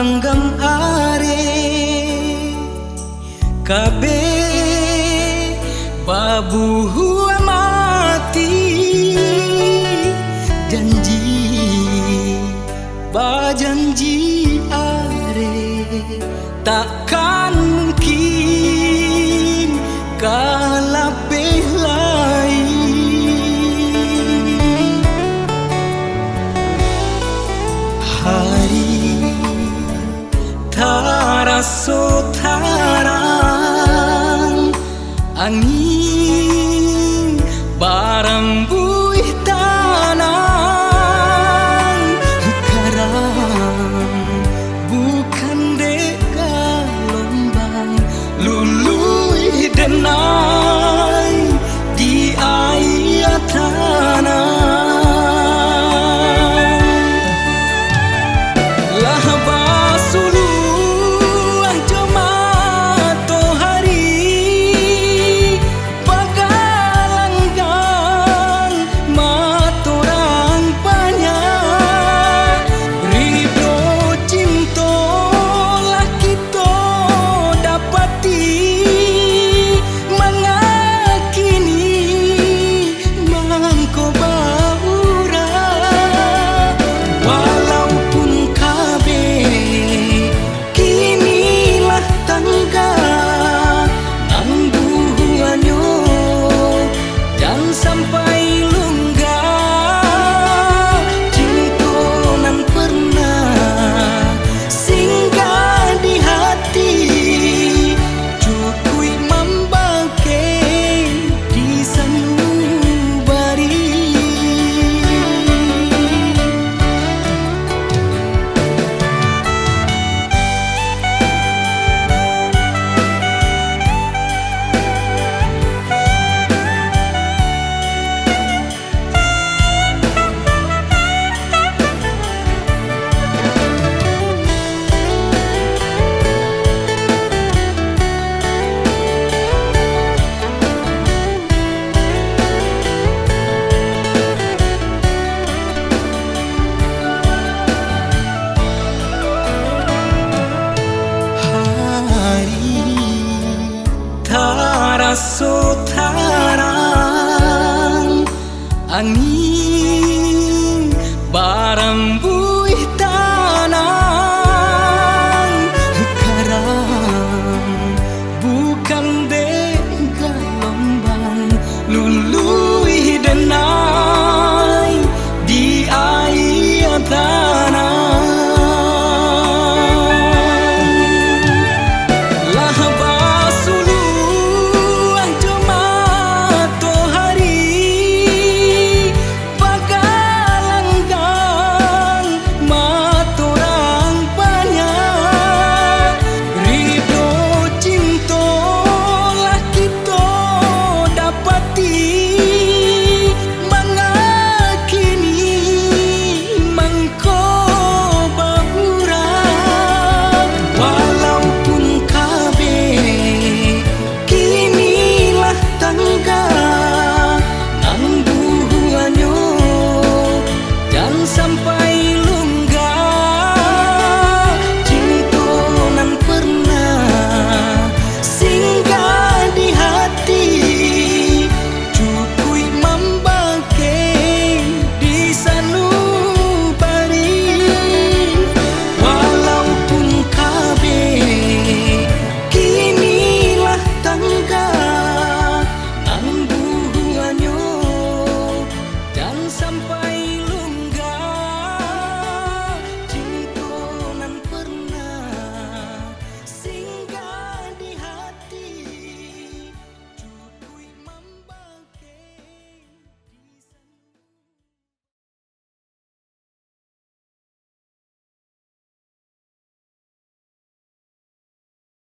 langgam are kabe babu hua mati janji bajanji are takkan mungkin kalapeh lain hari taraso tarang angin barang buih tanang karang bukan deka lombang lului denai di air tanah lah basulu joma to hari bagalanggang maturang banyak ridho cinta lah kita dapati mengakini mangko baura walaupun kabe kinilah tangga nang buanyo dan sampai lunggah cinta nan pernah singgah di hati cukui membangkai di sanubari taraso tarang angin